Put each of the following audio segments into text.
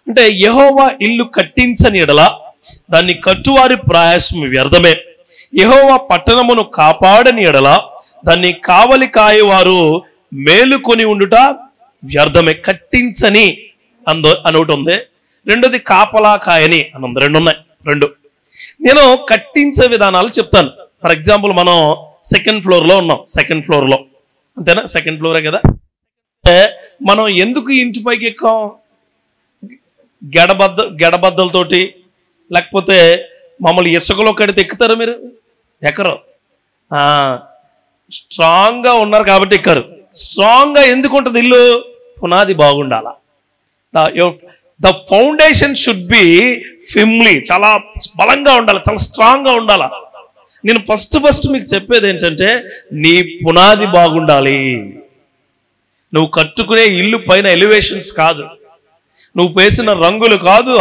అంటే యెహోవా ఇల్లు కట్టించని ఎడల దాన్ని కట్టువారి ప్రయాసం వ్యర్థమే, యెహోవా పట్టణమును కాపాడని ఎడల దాన్ని కావలి కాయవారు మేలుకొని ఉండుట వ్యర్థమే. కట్టించని అని ఒకటి ఉంది, రెండోది కాపలా కాయని అని ఉంది. రెండు ఉన్నాయి. రెండు నేను కట్టించే విధానాలు చెప్తాను. ఫర్ ఎగ్జాంపుల్ మనం సెకండ్ ఫ్లోర్లో ఉన్నాం. సెకండ్ ఫ్లోర్లో అంతేనా? సెకండ్ ఫ్లోరే కదా. మనం ఎందుకు ఇంటి పైకి ఎక్కాం? గెడబద్దలతోటి, లేకపోతే మమ్మల్ని ఇసుకలో కడితే ఎక్కుతారు మీరు? ఎక్కరు. స్ట్రాంగ్గా ఉన్నారు కాబట్టి ఎక్కారు. స్ట్రాంగ్గా ఎందుకు ఉంటుంది ఇల్లు? పునాది బాగుండాలా. The foundation should be firmly, చాలా బలంగా ఉండాలి, చాలా స్ట్రాంగ్గా ఉండాలా. నేను ఫస్ట్ మీకు చెప్పేది ఏంటంటే నీ పునాది బాగుండాలి. నువ్వు కట్టుకునే ఇల్లు పైన ఎలివేషన్స్ కాదు, నువ్వు వేసిన రంగులు కాదు,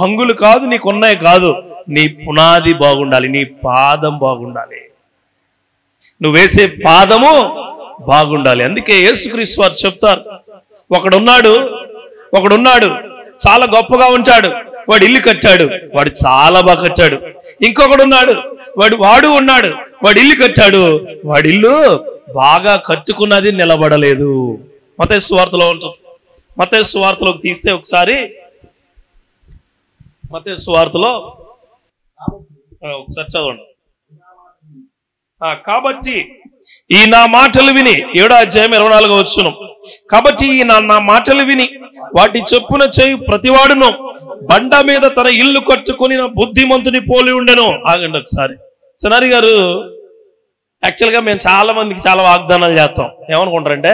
హంగులు కాదు, నీకున్నాయి కాదు. నీ పునాది బాగుండాలి, నీ పాదం బాగుండాలి, నువ్వు వేసే పాదము బాగుండాలి. అందుకే యేసుక్రీస్తు వారు చెప్తారు, ఒకడున్నాడు చాలా గొప్పగా ఉంటాడు, వాడు ఇల్లు కట్టాడు, వాడు చాలా బాగా కట్టాడు. ఇంకొకడున్నాడు, వాడు ఇల్లు కట్టాడు, వాడి ఇల్లు బాగా కట్టుకున్నది నిలబడలేదు. మత్తయి సువార్తలో ఉంటుంది. మత్తయి సువార్తలోకి తీస్తే ఒకసారి మత్తయి సువార్తలో ఒకసారి చదవండి. కాబట్టి ఈ నా మాటలు విని, 7వ అధ్యాయం 24వ వచనం, కాబట్టి ఈ నా మాటలు విని వాటి చొప్పున చేయు ప్రతివాడును బండ మీద తన ఇల్లు కట్టుకుని బుద్ధిమంతుని పోలి ఉండెను. ఆగండి ఒకసారి. సినారి గారు, యాక్చువల్గా మేము చాలా మందికి చాలా వాగ్దానాలు చేస్తాం. ఏమనుకుంటారంటే,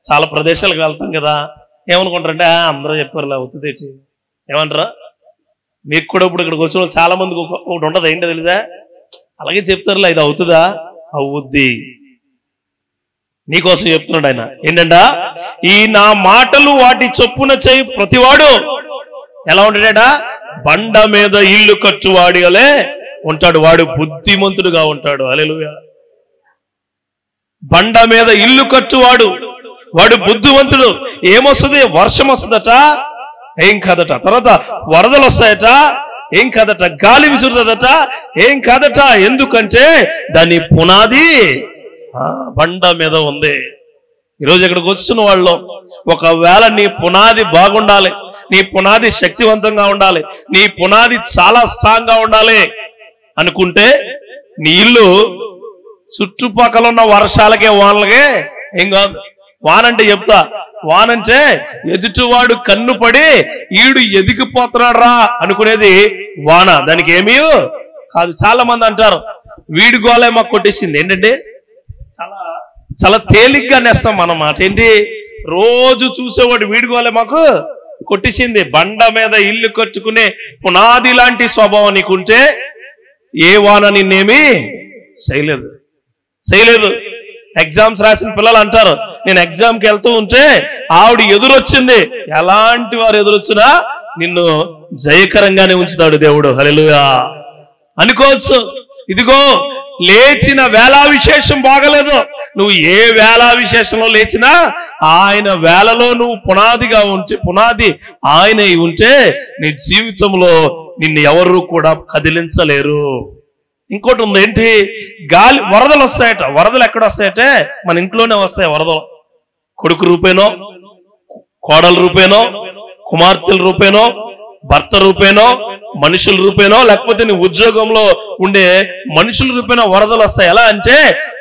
చాలా ప్రదేశాలకు వెళ్తాం కదా, ఏమనుకుంటారంటే అందరూ చెప్పారు అవుతుంది. ఏమంటారా? మీకు కూడా ఇప్పుడు ఇక్కడికి వచ్చిన చాలా మందికి ఒకటి ఉండదు, ఏంటో తెలుసా? అలాగే చెప్తారులే, ఇది అవుతుందా? అవుద్ది. నీకోసం చెప్తున్నాడు ఆయన. ఏంటంట? ఈ నా మాటలు వాటి చొప్పున చేయి ప్రతివాడు ఎలా ఉంటాడట? బండ మీద ఇల్లు కట్టువాడి అలే ఉంటాడు, వాడు బుద్ధిమంతుడుగా ఉంటాడు. హల్లెలూయా. బండ మీద ఇల్లు కట్టువాడు వాడు బుద్ధిమంతుడు. ఏమొస్తుంది? వర్షం వస్తుందట, ఏం కాదట. తర్వాత వరదలు వస్తాయట, ఏం కాదట. గాలి విసురుదట, ఏం కాదట. ఎందుకంటే దాని పునాది బండ మీద ఉంది. ఈరోజు ఇక్కడికి వస్తున్న వాళ్ళు, ఒకవేళ నీ పునాది బాగుండాలి, నీ పునాది శక్తివంతంగా ఉండాలి, నీ పునాది చాలా స్ట్రాంగ్ గా ఉండాలి అనుకుంటే నీ ఇల్లు చుట్టుపక్కల ఉన్న వర్షాలకే వానలకే ఏం కాదు. వానంటే చెప్తా, వానంటే ఎదుటివాడు కన్ను పడి ఈడు ఎదిగిపోతున్నాడు రా అనుకునేది వాన, దానికి ఏమీ కాదు. చాలా మంది అంటారు వీడి గోలే మాకు కొట్టేసింది. ఏంటంటే చాలా తేలిగ్గా నేస్తాం అన్నమాట. ఏంటి? రోజు చూసేవాడు వీడి గోలే మాకు కొట్టేసింది. బండ మీద ఇల్లు కట్టుకునే పునాది లాంటి స్వభావం నీకుంటే ఏ వాన నిన్నేమీ చేయలేదు. ఎగ్జామ్స్ రాసిన పిల్లలు అంటారు, నేను ఎగ్జామ్కి వెళ్తూ ఉంటే ఆవిడ ఎదురొచ్చింది. ఎలాంటి వారు ఎదురొచ్చినా నిన్ను జయకరంగానే ఉంచుతాడు దేవుడు. హల్లెలూయా అనుకోవచ్చు. ఇదిగో లేచిన వేళా విశేషం బాగలేదు, నువ్వు ఏ వేళా విశేషంలో లేచినా ఆయన వేళలో నువ్వు పునాదిగా ఉంటే, పునాది ఆయన ఉంటే నీ జీవితంలో నిన్ను ఎవరు కూడా కదిలించలేరు. ఇంకోటి ఉంది, ఏంటి? గాలి వరదలు వస్తాయట. వరదలు ఎక్కడ వస్తాయటే మన ఇంట్లోనే వస్తాయి వరదలు. కొడుకు రూపేనో, కోడల రూపేనో, కుమార్తెల రూపేనో, భర్త రూపేనో, మనుషుల రూపేనో, లేకపోతే నీ ఉద్యోగంలో ఉండే మనుషుల రూపేనో వరదలు వస్తాయి. ఎలా అంటే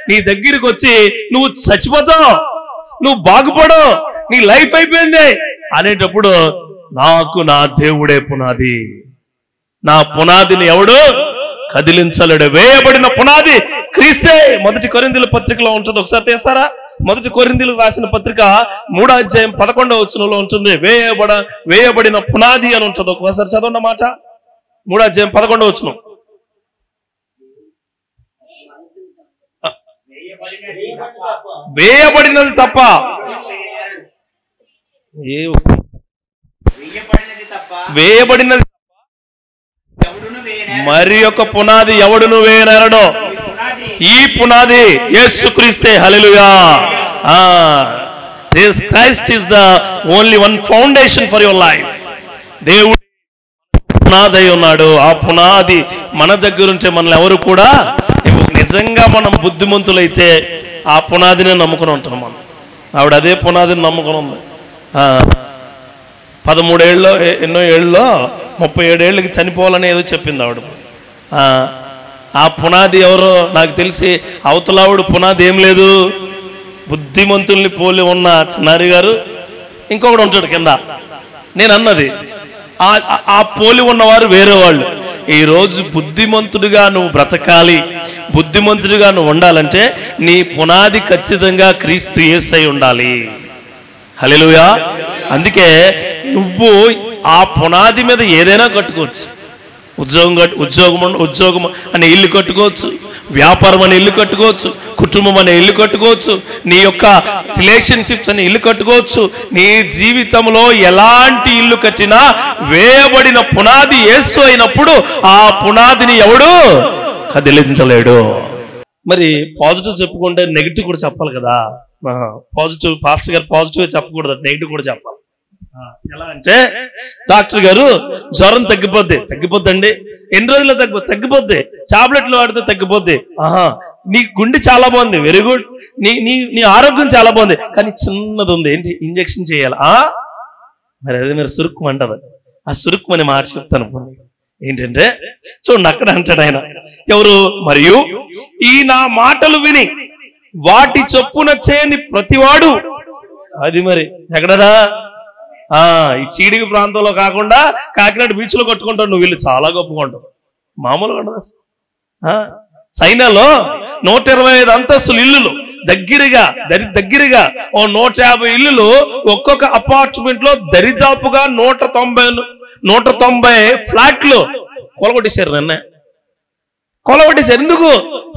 నీ దగ్గరికి వచ్చి నువ్వు చచ్చిపోతావు, నువ్వు బాగుపడవు, నీ లైఫ్ అయిపోయింది అనేటప్పుడు నాకు నా దేవుడే పునాది, నా పునాదిని ఎవడు కదిలించలేడు. వేయబడిన పునాది క్రీస్తే. 1 కొరింథీయుల పత్రికలో ఉంటుంది, ఒకసారి తీస్తారా? 1 కొరింథీయులకు రాసిన పత్రిక 3వ అధ్యాయం 11వ వచనంలో ఉంటుంది, వేయబడిన పునాది అని ఉంటుంది. ఒకసారి చదవండి మాట. 3వ అధ్యాయం 11వ వచనం. వేయబడినది తప్ప వేయబడినది మరి యొక్క పునాది ఎవడును వేయనేరడు. ఈ పునాది యేసుక్రీస్తే. హల్లెలూయా. Jesus Christ is the only one foundation for your life. దేవుడు పునాది అయి ఉన్నాడు. ఆ పునాది మన దగ్గర ఉంటే మనల్ని ఎవరు కూడా నిజంగా మనం బుద్ధిమంతులైతే ఆ పునాదినే నమ్ముకుని ఉంటాం మనం. ఆవిడ అదే పునాదిని నమ్ముకుని ఉంది. 13 ఏళ్ళలో ఎన్నో ఏళ్ళలో 37 ఏళ్ళకి చనిపోవాలని ఏదో చెప్పింది ఆవిడ. ఆ పునాది ఎవరో నాకు తెలిసి అవతలావిడ పునాది ఏం లేదు. బుద్ధిమంతుల్ని పోలి ఉన్న చిన్నారి గారు ఇంకొకడు ఉంటాడు కింద. నేను అన్నది ఆ పోలి ఉన్నవారు వేరే వాళ్ళు. ఈరోజు బుద్ధిమంతుడిగా నువ్వు బ్రతకాలి, బుద్ధిమంతుడిగా నువ్వు ఉండాలంటే నీ పునాది ఖచ్చితంగా క్రీస్తు యేసై ఉండాలి. హల్లెలూయా. అందుకే నువ్వు ఆ పునాది మీద ఏదైనా కట్టుకోవచ్చు. ఉద్యోగం అనే ఇల్లు కట్టుకోవచ్చు, వ్యాపారం అనే ఇల్లు కట్టుకోవచ్చు, కుటుంబం అనే ఇల్లు కట్టుకోవచ్చు, నీ యొక్క రిలేషన్షిప్స్ అనే ఇల్లు కట్టుకోవచ్చు. నీ జీవితంలో ఎలాంటి ఇల్లు కట్టినా వేయబడిన పునాది యేసు అయినప్పుడు ఆ పునాదిని ఎవడు కదిలించలేడు. మరి పాజిటివ్ చెప్పుకుంటే నెగిటివ్ కూడా చెప్పాలి కదా. పాజిటివ్ పాస్టర్ గారు పాజిటివ్ చెప్పకూడదు, నెగిటివ్ కూడా చెప్పాలి. ఎలా అంటే డాక్టర్ గారు జ్వరం తగ్గిపోద్దండి. ఎన్ని రోజుల్లో తగ్గిపోద్ది, టాబ్లెట్లు వాడితే తగ్గిపోద్ది. నీ గుండె చాలా బాగుంది, వెరీ గుడ్. నీ ఆరోగ్యం చాలా బాగుంది, కానీ చిన్నది ఉంది, ఏంటి ఇంజక్షన్ చేయాలి. మరి అదే మీరు సురుక్కు అంటారు. ఆ సురుక్కు అనే మాట చెప్తాను. ఏంటంటే చూడండి, అక్కడ అంటాడు ఆయన ఎవరు, మరియు ఈ నా మాటలు విని వాటి చొప్పున చేయని ప్రతివాడు. అది మరి ఎక్కడరా, ఈ చీడికి ప్రాంతంలో కాకుండా కాకినాడ బీచ్ లో కట్టుకుంటావు నువ్వు. వీళ్ళు చాలా గొప్పగా ఉంటావు, మామూలుగా ఉండదు. చైనాలో 125 అంతస్తులు ఇల్లులు దగ్గరగా 150 ఇల్లులు, ఒక్కొక్క అపార్ట్మెంట్ లో దరిదాపుగా 190 ఫ్లాట్లు కొలగొట్టేశారు. కొలగొట్టేశారు. ఎందుకు?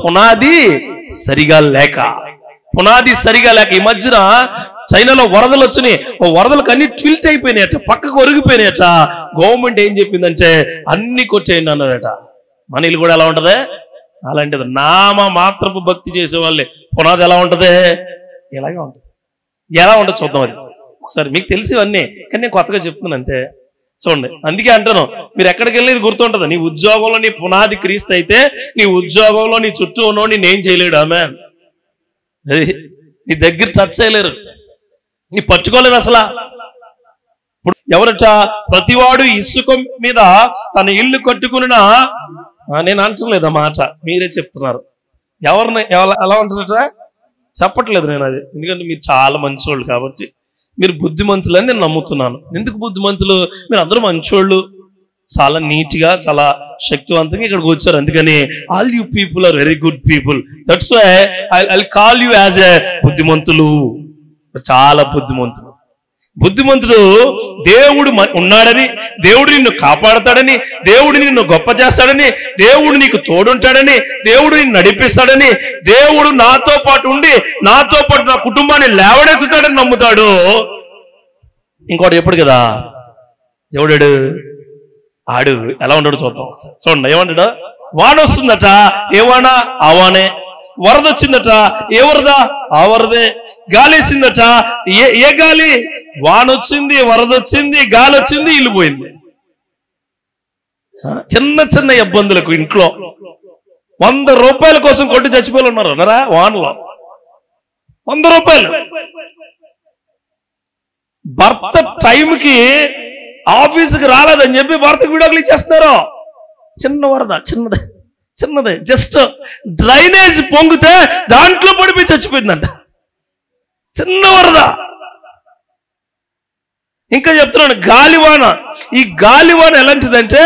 పునాది సరిగా లేక. ఈ మధ్యన చైనాలో వరదలు వచ్చినాయి. వరదలకు అన్ని ట్విల్ట్ అయిపోయినాయట, పక్కకు ఒరిగిపోయినాయట. గవర్నమెంట్ ఏం చెప్పిందంటే అన్ని కొట్టేయండి అన్నారట. మన ఇల్లు కూడా ఎలా ఉంటది? అలాంటిది. మాత్రపు భక్తి చేసే వాళ్ళే పునాది ఎలా ఉంటది? ఇలాగే ఉంటది. ఎలా ఉంటుంది చూద్దాం. అది ఒకసారి మీకు తెలిసివన్నీ, కానీ నేను కొత్తగా చెప్తున్నాను అంతే. చూడండి, అందుకే అంటాను, మీరు ఎక్కడికి వెళ్ళేది గుర్తుంటది. నీ ఉద్యోగంలో నీ పునాది క్రీస్తు అయితే నీ ఉద్యోగంలో నీ చుట్టూ ఉన్నోడు నేనేం చేయలేడు. ఆమె నీ దగ్గర టచ్ చేయలేరు, నీ పట్టుకోలేరు అసలు. ఇప్పుడు ఎవరట, ప్రతివాడు ఇసుక మీద తన ఇల్లు కట్టుకున్నా. నేను అంటలేదు మాట, మీరే చెప్తున్నారు. ఎవరిని ఎలా ఉంటారట చెప్పట్లేదు నేను అది, ఎందుకంటే మీరు చాలా మంచోళ్ళు కాబట్టి మీరు బుద్ధిమంతులని నేను నమ్ముతున్నాను. ఎందుకు బుద్ధిమంతులు? మీరు అందరూ మంచోళ్ళు, చాలా నీట్గా చాలా శక్తివంతంగా ఇక్కడికి వచ్చారు. అందుకని all you people are very good people. That's why I call you as a బుద్ధిమంతులు. చాలా బుద్ధిమంతుడు దేవుడు ఉన్నాడని, దేవుడు నిన్ను కాపాడతాడని, దేవుడు నిన్ను గొప్ప చేస్తాడని, దేవుడు నీకు తోడుంటాడని, దేవుడు నిన్ను నడిపిస్తాడని, దేవుడు నాతో పాటు ఉండి నాతో పాటు నా కుటుంబాన్ని లేవనెత్తుతాడని నమ్ముతాడు. ఇంకోటి ఎప్పుడు కదా, ఎవడాడు ఆడు ఎలా ఉంటాడు చూద్దాం. చూడండి, ఏమంటాడు? వాన వస్తుందట, ఏ వాన? ఆ వానే. వరద వచ్చిందట, ఏ వరద? ఆ వరదే. గాలి వేసిందట, ఏ గాలి? వాన వచ్చింది, వరద వచ్చింది, గాలి వచ్చింది, ఇల్లు పోయింది. చిన్న ఇబ్బందులకు ఇంట్లో 100 రూపాయల కోసం కొట్టి చచ్చిపోయి ఉన్నారు అన్నారా వానలో. 100 రూపాయలు. భర్త టైంకి ఆఫీసుకి రాలేదని చెప్పి భర్తకు విడాకులు ఇచ్చేస్తున్నారు. చిన్న వరద, చిన్నదే జస్ట్ డ్రైనేజ్ పొంగితే దాంట్లో పడిపోయి చచ్చిపోయిందంట. చిన్న వరద. ఇంకా చెప్తున్నాను, గాలివాన. ఈ గాలివాన ఎలాంటిదంటే,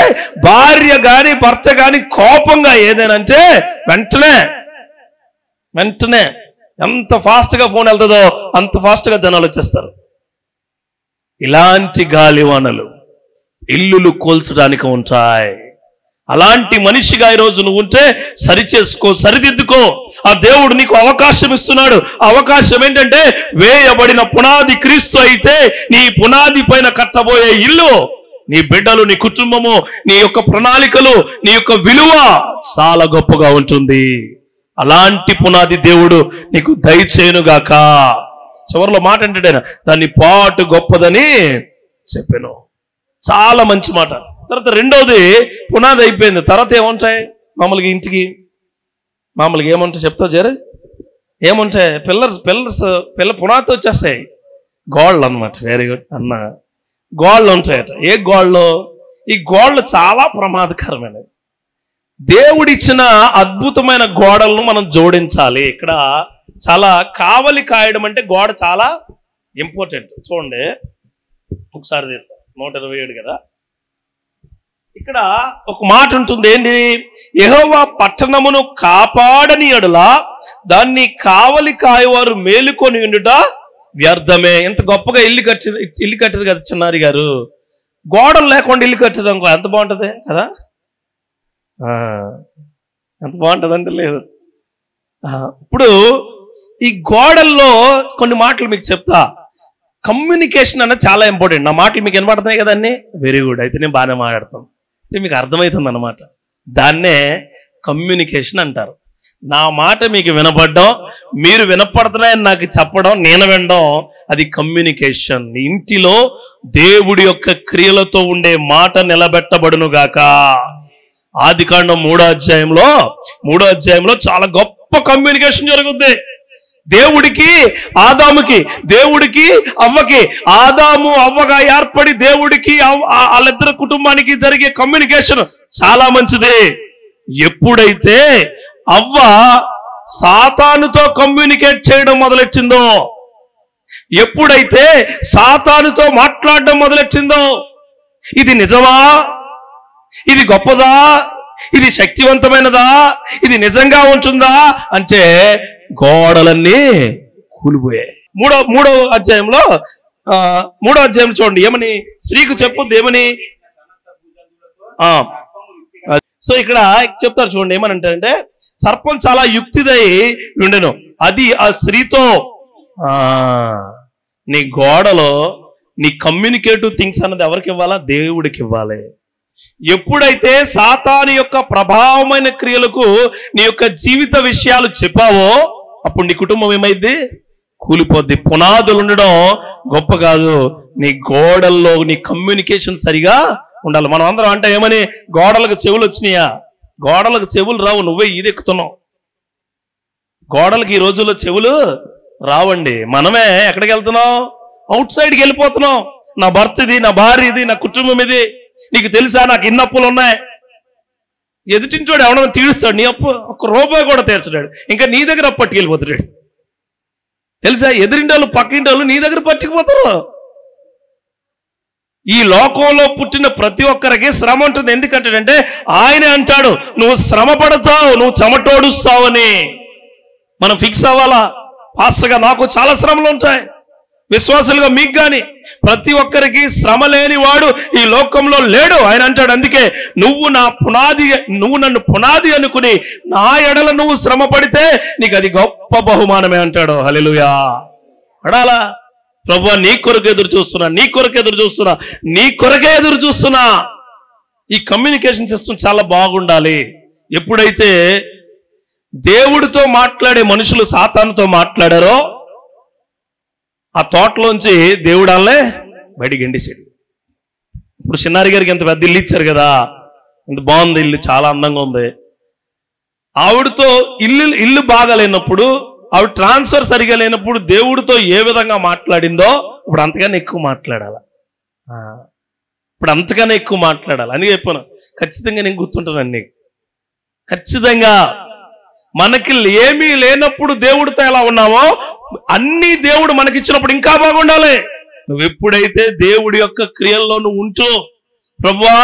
భార్య గాని భర్త గాని కోపంగా ఏదైనంటే వెంటనే ఎంత ఫాస్ట్ గా ఫోన్ వెళ్తుందో అంత ఫాస్ట్ గా జనాలు వచ్చేస్తారు. ఇలాంటి గాలివానలు ఇల్లులు కూల్చడానికి ఉంటాయి. అలాంటి మనిషిగా ఈరోజు నువ్వు ఉంటే సరిచేసుకో, సరిదిద్దుకో. ఆ దేవుడు నీకు అవకాశం ఇస్తున్నాడు. అవకాశం ఏంటంటే, వేయబడిన పునాది క్రీస్తు అయితే నీ పునాది పైన కట్టబోయే ఇల్లు, నీ బిడ్డలు, నీ కుటుంబము, నీ యొక్క ప్రణాళికలు, నీ యొక్క విలువ చాలా గొప్పగా ఉంటుంది. అలాంటి పునాది దేవుడు నీకు దయచేయునుగాక. చివరిలో మాట అంటాడు ఆయన, దాన్ని పాటు గొప్పదని చెప్పాను. చాలా మంచి మాట. తర్వాత రెండవది పునాది అయిపోయింది. తర్వాత ఏముంటాయి మామూలుగా ఇంటికి? మామూలుగా ఏముంటాయి చెప్తావు జర? ఏముంటాయి? పిల్లర్స్ పునాది వచ్చేస్తాయి. గోళ్ళు అన్నమాట. వెరీ గుడ్ అన్న. గోళ్ళు ఉంటాయట. ఏ గోళ్ళు? ఈ గోళ్ళు చాలా ప్రమాదకరమైనవి. దేవుడిచ్చిన అద్భుతమైన గోడలను మనం జోడించాలి. ఇక్కడ చాలా కావలి కాయడం అంటే గోడ చాలా ఇంపార్టెంట్. చూడండి ఒకసారి చేస్తాం 127 కదా. ఇక్కడ ఒక మాట ఉంటుంది. ఏంటి? యెహోవా పట్టణమును కాపాడని యెడల దాన్ని కావలి కాయవారు మేలుకొని ఉండుట వ్యర్థమే. ఎంత గొప్పగా ఇల్లు కట్టారు కదా చిన్నారి గారు. గోడలు లేకుండా ఇల్లు కట్టారు అనుకో ఎంత బాగుంటుంది కదా. ఎంత బాగుంటుంది అంటే లేదు. ఇప్పుడు ఈ గోడల్లో కొన్ని మాటలు మీకు చెప్తా. కమ్యూనికేషన్ అనేది చాలా ఇంపార్టెంట్. నా మాటలు మీకు వినపడుతున్నాయి కదా అన్నీ? Very good. అయితే నేను బాగానే మాట్లాడతాను అంటే మీకు అర్థమవుతుంది అన్నమాట. దాన్నే కమ్యూనికేషన్ అంటారు. నా మాట మీకు వినపడడం, మీరు వినపడుతున్నాయని నాకు చెప్పడం, నేను వినడం, అది కమ్యూనికేషన్. ఇంటిలో దేవుడి యొక్క క్రియలతో ఉండే మాట నిలబెట్టబడును గాక. ఆదికాండం 3వ అధ్యాయంలో చాలా గొప్ప కమ్యూనికేషన్ జరుగుద్ది. దేవుడికి ఆదాముకి, దేవుడికి అవ్వకి, ఆదాము అవ్వగా ఏర్పడి దేవుడికి వాళ్ళిద్దరు కుటుంబానికి జరిగే కమ్యూనికేషన్ చాలా మంచిది. ఎప్పుడైతే అవ్వ సాతానుతో కమ్యూనికేట్ చేయడం మొదలెట్టిందో, ఎప్పుడైతే సాతానుతో మాట్లాడడం మొదలెట్టిందో, ఇది నిజమా, ఇది గొప్పదా, ఇది శక్తివంతమైనదా, ఇది నిజంగా ఉంటుందా అంటే గోడలన్నీ కూలిపోయాయి. మూడో అధ్యాయంలో చూడండి ఏమని స్త్రీకు చెప్పుద్ది. ఏమని? సో ఇక్కడ చెప్తారు చూడండి ఏమని అంటే, సర్పం చాలా యుక్తిదై ఉండెను, అది ఆ స్త్రీతో నీ గోడలో నీ కమ్యూనికేటివ్ థింగ్స్ అన్నది ఎవరికి ఇవ్వాలా? దేవుడికి ఇవ్వాలి. ఎప్పుడైతే సాతాను యొక్క ప్రభావమైన క్రియలకు నీ యొక్క జీవిత విషయాలు చెప్పావో అప్పుడు నీ కుటుంబం ఏమైంది? కూలిపోద్ది. పునాదులు ఉండడం గొప్ప కాదు, నీ గోడల్లో నీ కమ్యూనికేషన్ సరిగా ఉండాలి. మనం అందరం అంటే ఏమని? గోడలకు చెవులు వచ్చినాయా? గోడలకు చెవులు రావు, నువ్వే ఈదెక్కుతున్నావు. గోడలకు ఈ రోజుల్లో చెవులు రావండి. మనమే ఎక్కడికి వెళ్తున్నాం? అవుట్ సైడ్కి వెళ్ళిపోతున్నాం. నా భర్త ఇది, నా భార్య ఇది, నా కుటుంబం ఇది, నీకు తెలుసా నాకు ఇన్ని అప్పులు ఉన్నాయి. ఎదుటించోడు ఎవడన్నా తీరుస్తాడు నీ అప్పు? ఒక్క రూపాయి కూడా తీర్చడాడు. ఇంకా నీ దగ్గర పట్టుకెళ్ళిపోతాడు. తెలుసా? ఎదురింటోళ్ళు పక్కింటోళ్ళు నీ దగ్గర పట్టుకుపోతారు. ఈ లోకంలో పుట్టిన ప్రతి ఒక్కరికి శ్రమ ఉంటుంది. ఎందుకంటే ఆయనే అంటాడు నువ్వు శ్రమ పడతావు, నువ్వు చెమటోడుస్తావు అని. మనం ఫిక్స్ అవ్వాలా? పాస్టర్గా నాకు చాలా శ్రమలు ఉంటాయి, విశ్వాసులుగా మీకు కానీ ప్రతి ఒక్కరికి శ్రమ లేని వాడు ఈ లోకంలో లేడు ఆయన అంటాడు. అందుకే నువ్వు నన్ను పునాది అనుకుని నా ఎడల నువ్వు శ్రమ పడితే నీకు అది గొప్ప బహుమానమే అంటాడు. హల్లెలూయా. అడాలా ప్రభువా నీ కొరకు ఎదురు చూస్తున్నా, నీ కొరకే ఎదురు చూస్తున్నా. ఈ కమ్యూనికేషన్ సిస్టమ్ చాలా బాగుండాలి. ఎప్పుడైతే దేవుడితో మాట్లాడే మనుషులు సాతానుతో మాట్లాడారో ఆ తోటలోంచి దేవుడు వాళ్ళే బయటికి గెండేసాడు. ఇప్పుడు చిన్నారి గారికి ఎంత పెద్ద ఇల్లు ఇచ్చారు కదా, ఇంత బాగుంది ఇల్లు, చాలా అందంగా ఉంది. ఆవిడతో ఇల్లు బాగా లేనప్పుడు, ఆవిడ ట్రాన్స్ఫర్ సరిగా లేనప్పుడు దేవుడితో ఏ విధంగా మాట్లాడిందో ఇప్పుడు అంతగానే ఎక్కువ మాట్లాడాలి. అందుకే చెప్పాను ఖచ్చితంగా నేను గుర్తుంటాను. నీకు ఖచ్చితంగా మనకి ఏమీ లేనప్పుడు దేవుడితో ఎలా ఉన్నామో అన్ని దేవుడు మనకిచ్చినప్పుడు ఇంకా బాగుండాలి. నువ్వు ఎప్పుడైతే దేవుడి యొక్క క్రియల్లో నువ్వు ఉంటూ ప్రభువా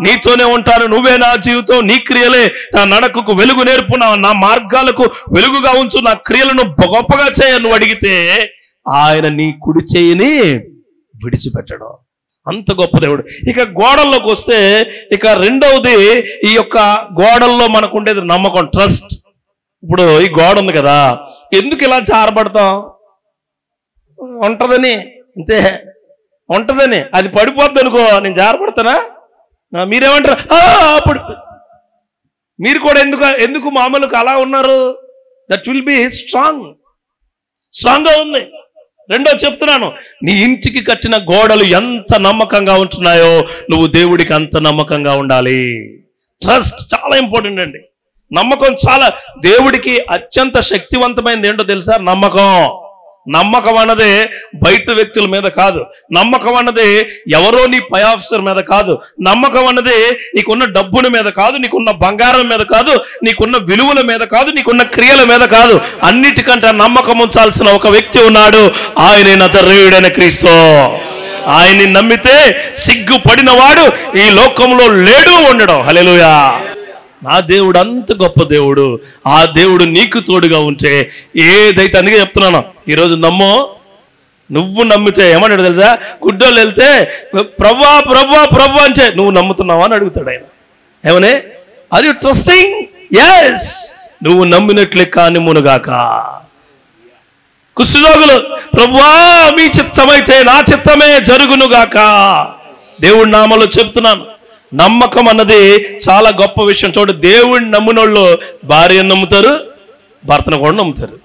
నీతోనే ఉంటాను, నువ్వే నా జీవితం, నీ క్రియలే నా నడకకు వెలుగు నేర్పు, నా మార్గాలకు వెలుగుగా ఉంచు, నా క్రియలను గొప్పగా చేయ నువ్వు అడిగితే ఆయన నీ కుడి చేయిని విడిచిపెట్టడం. అంత గొప్ప దేవుడు. ఇక గోడల్లోకి వస్తే ఇక రెండవది ఈ యొక్క గోడల్లో మనకు ఉండేది నమ్మకం, ట్రస్ట్. ఇప్పుడు ఈ గోడ ఉంది కదా, ఎందుకు ఇలా జారపడతాం? ఉంటదని, అంతే ఉంటదని. అది పడిపోద్ది అనుకో, నేను జారపడతానా? మీరేమంటారు? అప్పుడు మీరు కూడా ఎందుకు మామూలుగా అలా ఉన్నారు? దట్ విల్ బి స్ట్రాంగ్గా ఉంది. రెండో చెప్తున్నాను, నీ ఇంటికి కట్టిన గోడలు ఎంత నమ్మకంగా ఉంటున్నాయో నువ్వు దేవుడికి అంత నమ్మకంగా ఉండాలి. ట్రస్ట్ చాలా ఇంపార్టెంట్ అండి. నమ్మకం చాలా దేవుడికి అత్యంత శక్తివంతమైనది ఏంటో తెలుసా? నమ్మకం. నమ్మకం అన్నది బయట వ్యక్తుల మీద కాదు. నమ్మకం అన్నది ఎవరో నీ పై ఆఫీసర్ మీద కాదు. నమ్మకం అన్నది నీకున్న డబ్బుల మీద కాదు, నీకున్న బంగారం మీద కాదు, నీకున్న విలువల మీద కాదు, నీకున్న క్రియల మీద కాదు. అన్నిటికంటే నమ్మకం ఉంచాల్సిన ఒక వ్యక్తి ఉన్నాడు. ఆయన నజరేయుడైన క్రీస్తు. ఆయన్ని నమ్మితే సిగ్గుపడిన వాడు ఈ లోకంలో లేడు ఉండడం. హల్లెలూయా. నా దేవుడు అంత గొప్ప దేవుడు. ఆ దేవుడు నీకు తోడుగా ఉంటే ఏదైతే, అందుకే చెప్తున్నాను, ఈరోజు నమ్మో. నువ్వు నమ్మితే ఏమంటాడు తెలుసా? గుడ్డోళ్ళు వెళ్తే ప్రభువా ప్రభువా ప్రభు అంటే నువ్వు నమ్ముతున్నావా అని అడుగుతాడు ఆయన. ఏమని? Are you trusting? yes. నువ్వు నమ్మినట్లే కాని మునుగాక. కుష్ఠరోగులు, ప్రభువా మీ చిత్తమైతే నా చిత్తమే జరుగునుగాక. దేవుడి నామలో చెప్తున్నాను, నమ్మకం అన్నది చాలా గొప్ప విషయం. చూడు, దేవుడిని నమ్మునోళ్ళు భార్యను నమ్ముతారు, భర్తను కూడా నమ్ముతారు.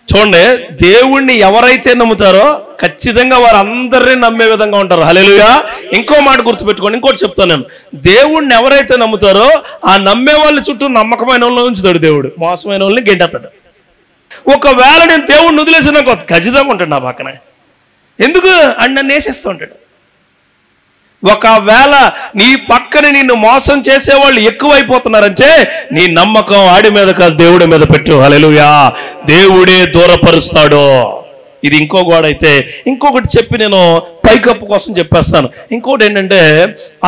చూడండి, దేవుణ్ణి ఎవరైతే నమ్ముతారో ఖచ్చితంగా వారు అందరినీ నమ్మే విధంగా ఉంటారు. హల్లెలూయా. ఇంకో మాట గుర్తుపెట్టుకోండి, ఇంకోటి చెప్తాను నేను. దేవుణ్ణి ఎవరైతే నమ్ముతారో ఆ నమ్మే వాళ్ళ చుట్టూ నమ్మకమైన వాళ్ళని ఉంచుతాడు దేవుడు, మోసమైన వాళ్ళని గెంటేస్తాడు. ఒకవేళ నేను దేవుణ్ణి వదిలేసిన ఖచ్చితంగా ఉంటాడు నా పక్కన. ఎందుకు? అని నన్ను వేసేస్తూ ఉంటాడు. ఒకవేళ నీ పక్కన నిన్ను మోసం చేసేవాళ్ళు ఎక్కువైపోతున్నారంటే నీ నమ్మకం ఆడి మీద కాదు, దేవుడి మీద పెట్టు. హల్లెలూయా. దేవుడే దూరపరుస్తాడు. ఇది ఇంకో గోడ అయితే. ఇంకొకటి చెప్పి నేను పైకప్పు కోసం చెప్పేస్తాను. ఇంకోటి ఏంటంటే,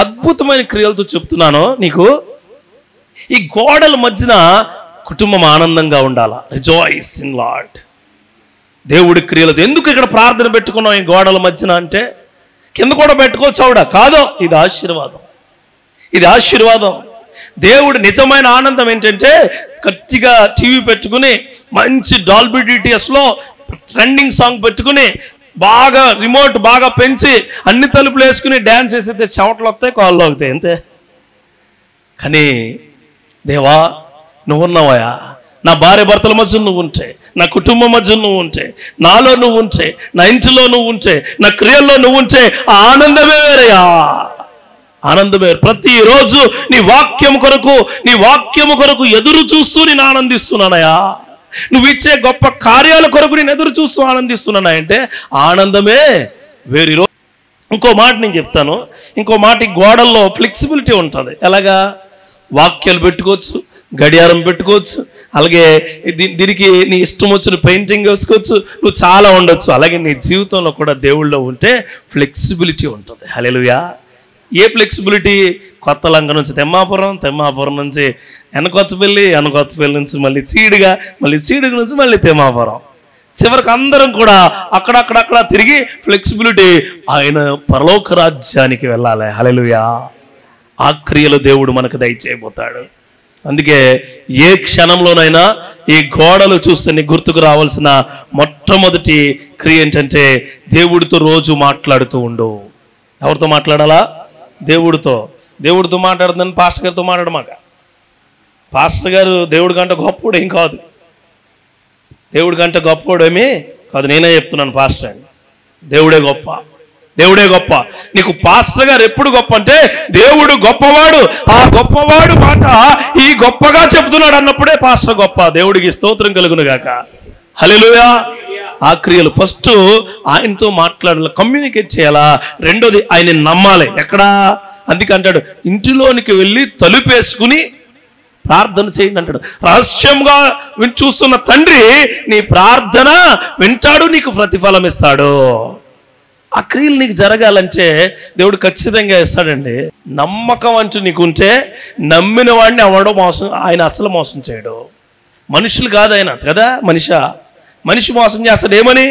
అద్భుతమైన క్రియలతో చెప్తున్నాను నీకు. ఈ గోడల మధ్యన కుటుంబం ఆనందంగా ఉండాలా. Rejoice in lord. దేవుడి క్రియలతో. ఎందుకు ఇక్కడ ప్రార్థన పెట్టుకున్నాం ఈ గోడల మధ్యన అంటే, కింద కూడా పెట్టుకోవచ్చు ఆవిడ కాదు, ఇది ఆశీర్వాదం. ఇది ఆశీర్వాదం. దేవుడు నిజమైన ఆనందం ఏంటంటే, గట్టిగా టీవీ పెట్టుకుని మంచి డాల్బీ డిటిఎస్లో ట్రెండింగ్ సాంగ్ పెట్టుకుని బాగా రిమోట్ బాగా పెంచి అన్ని తలుపులు వేసుకుని డ్యాన్స్ వేసేస్తే చెమటలు వస్తాయి, కాళ్ళు అవుతాయి, అంతే. కానీ దేవా నువ్వు ఉన్నావా? నా భార్య భర్తల మధ్య నువ్వు ఉంటే, నా కుటుంబం మధ్య నువ్వు ఉంటే, నాలో నువ్వు ఉంటే, నా ఇంటిలో నువ్వు ఉంటే, నా క్రియల్లో నువ్వు ఉంటే ఆ ఆనందమే వేరయా. ఆనందమే. ప్రతిరోజు నీ వాక్యము కొరకు ఎదురు చూస్తూ నేను ఆనందిస్తున్నానయా. నువ్వు ఇచ్చే గొప్ప కార్యాల కొరకు నేను ఎదురు చూస్తూ ఆనందిస్తున్నానా అంటే ఆనందమే వేరు. ఇంకో మాట నేను చెప్తాను. ఇంకో మాట, గోడల్లో ఫ్లెక్సిబిలిటీ ఉంటుంది. ఎలాగా? వాక్యాలు పెట్టుకోవచ్చు, గడియారం పెట్టుకోవచ్చు, అలాగే దీనికి నీ ఇష్టం వచ్చిన పెయింటింగ్ వేసుకోవచ్చు, నువ్వు చాలా ఉండొచ్చు. అలాగే నీ జీవితంలో కూడా దేవుళ్ళో ఉంటే ఫ్లెక్సిబిలిటీ ఉంటుంది. హల్లెలూయా. ఏ ఫ్లెక్సిబిలిటీ? కొత్త లంక నుంచి తెమ్మాపురం నుంచి ఎనకొత్తపల్లి నుంచి మళ్ళీ చీడిగా నుంచి మళ్ళీ తెమ్మాపురం, చివరికి అందరం కూడా అక్కడక్కడ తిరిగి ఫ్లెక్సిబిలిటీ ఆయన పరలోక రాజ్యానికి వెళ్ళాలి. హల్లెలూయా. ఆ క్రియలు దేవుడు మనకు దయచేయబోతాడు. అందుకే ఏ క్షణంలోనైనా ఈ గోడలు చూస్తే నీకు గుర్తుకు రావాల్సిన మొట్టమొదటి క్రియ ఏంటంటే, దేవుడితో రోజు మాట్లాడుతూ ఉండు. ఎవరితో మాట్లాడాలా? దేవుడితో మాట్లాడుతుందని పాస్టర్ గారితో మాట్లాడమాక. పాస్టర్ గారు దేవుడి కంటే గొప్పవాడు ఏం కాదు, దేవుడి కంటే గొప్పవాడేమీ కాదు. నేనే చెప్తున్నాను పాస్టర్ అని. దేవుడే గొప్ప. నీకు పాస్టర్ గారు ఎప్పుడు గొప్ప అంటే, దేవుడు గొప్పవాడు, ఆ గొప్పవాడు మాట ఈ గొప్పగా చెప్తున్నాడు అన్నప్పుడే పాస్టర్ గొప్ప. దేవుడికి స్తోత్రం కలుగును గాక. హల్లెలూయా. ఆ క్రియలు ఫస్ట్ ఆయనతో మాట్లాడాలి, కమ్యూనికేట్ చేయాలా. రెండోది ఆయన నమ్మాలి. ఎక్కడా? అందుకే అంటాడు, ఇంటిలోనికి వెళ్ళి తలుపేసుకుని ప్రార్థన చేయండి అంటాడు. రహస్యంగా చూస్తున్న తండ్రి నీ ప్రార్థన వింటాడు, నీకు ప్రతిఫలం ఇస్తాడు. ఆ క్రియలు నీకు జరగాలంటే దేవుడు ఖచ్చితంగా ఇస్తాడండి. నమ్మకం అంటూ నీకుంటే నమ్మిన వాడిని ఎవడో ఆయన అసలు మోసం చేయడు. మనుషులు కాదు ఆయన కదా. మనిషి మోసం చేస్తాడు. ఏమని?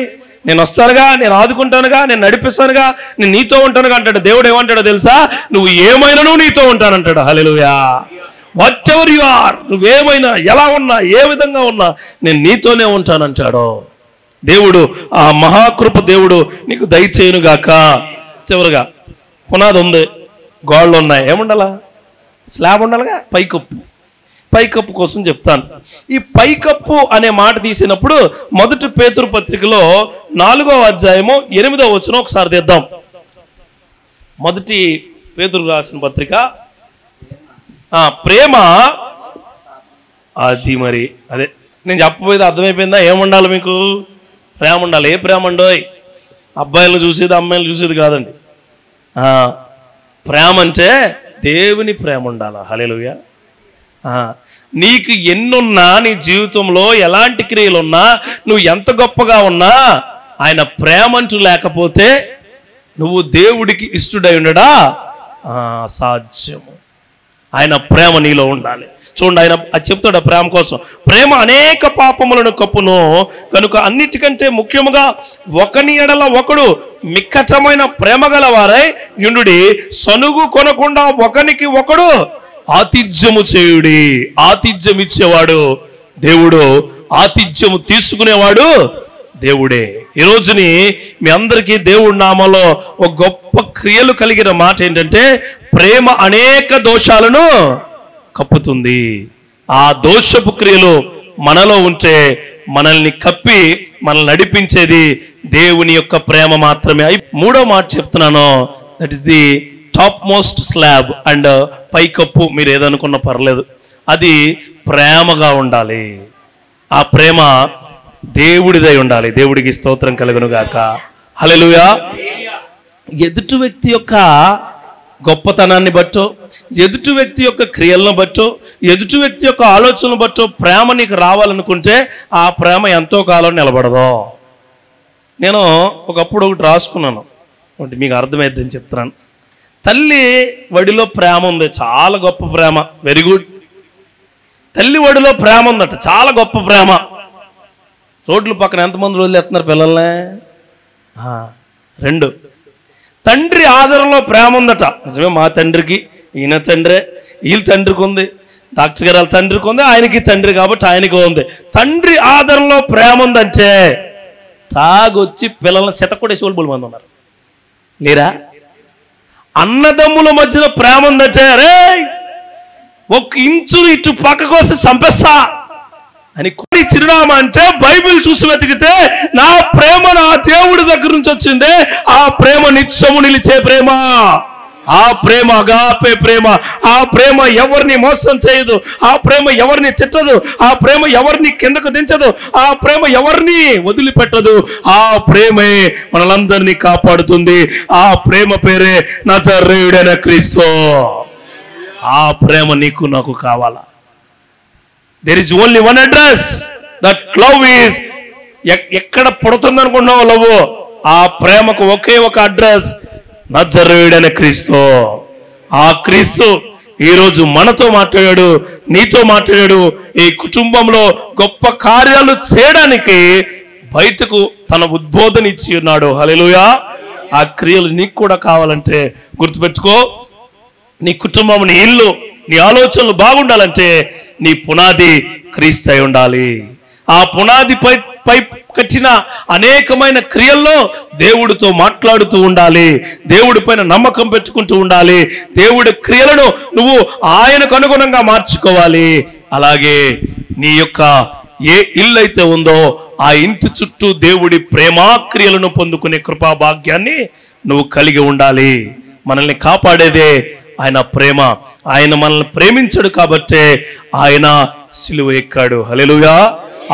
నేను వస్తానుగా, నేను ఆదుకుంటానుగా, నేను నడిపిస్తానుగా, నేను నీతో ఉంటానుగా అంటాడు. దేవుడు ఏమంటాడో తెలుసా? నువ్వు ఏమైనా నీతో ఉంటానంటాడు. హల్లెలూయా. వాట్ ఎవర్ యు ఆర్, నువ్వేమైనా ఎలా ఉన్నా ఏ విధంగా ఉన్నా నేను నీతోనే ఉంటానంటాడు దేవుడు. ఆ మహాకృప దేవుడు నీకు దయచేయునుగాక. చివరిగా పునాది ఉంది, గోడలు ఉన్నాయి, ఏముండాలా? స్లాబ్ ఉండాలిగా, పైకప్పు కోసం చెప్తాను. ఈ పైకప్పు అనే మాట తీసినప్పుడు మొదటి పేతురు పత్రికలో 4వ అధ్యాయము 8వ వచనం ఒకసారి తీద్దాం. మొదటి పేతురు రాసిన పత్రిక, ప్రేమ అది మరి అదే నేను చెప్పబోయేది అర్థమైపోయిందా? ఏముండాలి మీకు? ప్రేమ ఉండాలి. ఏ ప్రేమ ఉండోయ్? అబ్బాయిలను చూసేది అమ్మాయిలు చూసేది కాదండి. ప్రేమ అంటే దేవుని ప్రేమ ఉండాలి. హల్లెలూయా. నీకు ఎన్నున్నా, నీ జీవితంలో ఎలాంటి క్రియలున్నా, నువ్వు ఎంత గొప్పగా ఉన్నా, ఆయన ప్రేమ అంటూ లేకపోతే నువ్వు దేవుడికి ఇష్టడై ఉండడా అసాధ్యము. ఆయన ప్రేమ నీలో ఉండాలి. చూడండి, ఆయన చెప్తాడు ప్రేమ కోసం. ప్రేమ అనేక పాపములను కప్పును, కనుక అన్నిటికంటే ముఖ్యముగా ఒకని ఎడల ఒకడు మిక్కటమైన ప్రేమ గలవారై యుండుడి, సనుగు కొనకుండా ఒకనికి ఒకడు ఆతిథ్యము చేయుడి. ఆతిథ్యం ఇచ్చేవాడు దేవుడు, ఆతిథ్యము తీసుకునేవాడు దేవుడే. ఈ రోజుని మీ అందరికీ దేవుడి నామంలో ఒక గొప్ప క్రియలు కలిగిన మాట ఏంటంటే, ప్రేమ అనేక దోషాలను కప్పుతుంది. ఆ దోషపు క్రియలు మనలో ఉంటే మనల్ని కప్పి మనల్ని నడిపించేది దేవుని యొక్క ప్రేమ మాత్రమే. 3వ మాట చెప్తున్నాను, that is the top most slab. And పైకప్పు మీరు ఏదనుకున్నా పర్లేదు, అది ప్రేమగా ఉండాలి. ఆ ప్రేమ దేవుడిదై ఉండాలి. దేవుడికి స్తోత్రం కలుగును గాక. హల్లెలూయా. ఎదుటి వ్యక్తి యొక్క గొప్పతనాన్ని బట్టో, ఎదుటి వ్యక్తి యొక్క క్రియలను బట్టో, ఎదుటి వ్యక్తి యొక్క ఆలోచనలు బట్టో ప్రేమ నీకు రావాలనుకుంటే ఆ ప్రేమ ఎంతో కాలం నిలబడదు. నేను ఒకప్పుడు ఒకటి రాసుకున్నాను, ఒకటి మీకు అర్థమైద్దని చెప్తున్నాను. తల్లి వడిలో ప్రేమ ఉంది, చాలా గొప్ప ప్రేమ. Very good. తల్లి వడిలో ప్రేమ ఉందట, చాలా గొప్ప ప్రేమ. రోడ్ల పక్కన ఎంతమంది వదిలేస్తున్నారు పిల్లల్ని? 2. తండ్రి ఆదరణలో ప్రేమ ఉందట. నిజమే, మా తండ్రికి ఈయన తండ్రే, వీళ్ళ తండ్రికి ఉంది, డాక్టర్ గారు వాళ్ళ తండ్రికి ఉంది, ఆయనకి తండ్రి కాబట్టి ఆయనకి ఉంది. తండ్రి ఆదరణలో ప్రేమ ఉందంటే తాగొచ్చి పిల్లల్ని శతకొడేసి వాళ్ళు మంది ఉన్నారు లేరా? అన్నదమ్ముల మధ్యలో ప్రేమ ఉందంటే, రే 1 ఇంచు ఇటు పక్కకు వస్తే చంపేస్తా అని కొన్ని చిరునామా అంటే బైబిల్ చూసి వెతికితే నా ప్రేమ నా దేవుడి దగ్గర నుంచి వచ్చిందే. ఆ ప్రేమ నిత్యము నిలిచే ప్రేమ. ఆ ప్రేమ అగాపే ప్రేమ. ఆ ప్రేమ ఎవరిని మోసం చేయదు. ఆ ప్రేమ ఎవరిని తిట్టదు. ఆ ప్రేమ ఎవరిని కిందకు దించదు. ఆ ప్రేమ ఎవరిని వదిలిపెట్టదు. ఆ ప్రేమే మనలందరినీ కాపాడుతుంది. ఆ ప్రేమ పేరే నజరేయుడైన క్రీస్తు. ఆ ప్రేమ నీకు నాకు కావాలా? There is only one address. That love is, ఎక్కడ పుడుతుంది అనుకున్నావు లవ్? ఆ ప్రేమకు ఒకే ఒక అడ్రస్, నజరేయుడైన క్రీస్తు. ఆ క్రీస్తు ఈరోజు మనతో మాట్లాడాడు, నీతో మాట్లాడాడు. ఈ కుటుంబంలో గొప్ప కార్యాలు చేయడానికి బయటకు తన ఉద్బోధన ఇచ్చి ఉన్నాడు. హల్లెలూయా. ఆ క్రియలు నీకు కూడా కావాలంటే గుర్తుపెట్టుకో, నీ కుటుంబం, నీ ఇల్లు, నీ ఆలోచనలు బాగుండాలంటే నీ పునాది క్రీస్తు అయి ఉండాలి. ఆ పునాది పై కట్టిన అనేకమైన క్రియల్లో దేవుడితో మాట్లాడుతూ ఉండాలి. దేవుడి పైన నమ్మకం పెట్టుకుంటూ ఉండాలి. దేవుడి క్రియలను నువ్వు ఆయనకు అనుగుణంగా మార్చుకోవాలి. అలాగే నీ యొక్క ఏ ఇల్లు అయితే ఉందో ఆ ఇంటి చుట్టూ దేవుడి ప్రేమాక్రియలను పొందుకునే కృపా భాగ్యాన్ని నువ్వు కలిగి ఉండాలి. మనల్ని కాపాడేదే ఆయన ప్రేమ. ఆయన మనల్ని ప్రేమించాడు కాబట్టే ఆయన సిలువ ఎక్కాడు. హల్లెలూయా.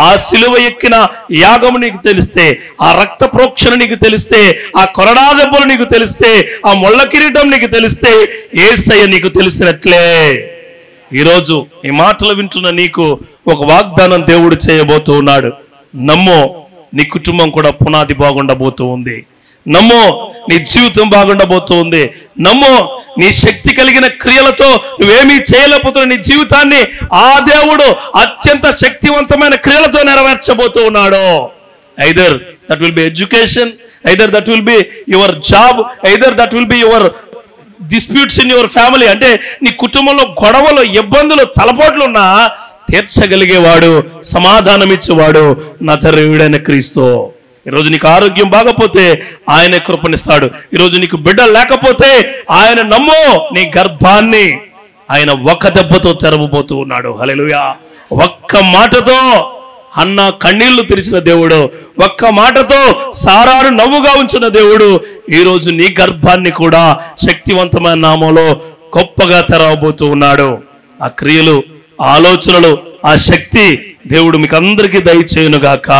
ఆ సిలువ ఎక్కిన యాగము నీకు తెలిస్తే, ఆ రక్త ప్రోక్షణ నీకు తెలిస్తే, ఆ కొరడా దెబ్బలు నీకు తెలిస్తే, ఆ ముళ్ళ కిరీటం నీకు తెలిస్తే, యేసయ్య నీకు తెలిసినట్లే ఈరోజు ఈ మాటలు వింటున్న నీకు ఒక వాగ్దానం దేవుడు చేయబోతూ ఉన్నాడు. నమ్మో, నీ కుటుంబం కూడా పునాది బాగుండబోతూ ఉంది. నమ్మో, నీ జీవితం బాగుండబోతూ ఉంది. నమ్మో, నీ శక్తి కలిగిన క్రియలతో నువ్వేమీ చేయలేకపోతున్న నీ జీవితాన్ని ఆ దేవుడు అత్యంత శక్తివంతమైన క్రియలతో నెరవేర్చబోతూ ఉన్నాడు. Either that will be education, either that will be your job, either that will be your disputes in your family. అంటే నీ కుటుంబంలో గొడవలు, ఇబ్బందులు, తలపోట్లున్నా తీర్చగలిగేవాడు, సమాధానం ఇచ్చేవాడు నజరేయుడైన క్రీస్తు. ఈరోజు నీకు ఆరోగ్యం బాగపోతే ఆయన కృపనిస్తాడు. ఈరోజు నీకు బిడ్డ లేకపోతే ఆయన నమ్మో, నీ గర్భాన్ని ఆయన ఒక్క దెబ్బతో తెరవబోతూ ఉన్నాడు. హల్లెలూయా. ఒక్క మాటతో హన్నా కన్నీళ్లు తెరిచిన దేవుడు, ఒక్క మాటతో సారాను నవ్వుగా ఉంచిన దేవుడు ఈరోజు నీ గర్భాన్ని కూడా శక్తివంతమైన నామంలో గొప్పగా తెరవబోతూ ఉన్నాడు. ఆ క్రియలు, ఆలోచనలు, ఆ శక్తి దేవుడు మీకు అందరికీ దయచేయునుగాక.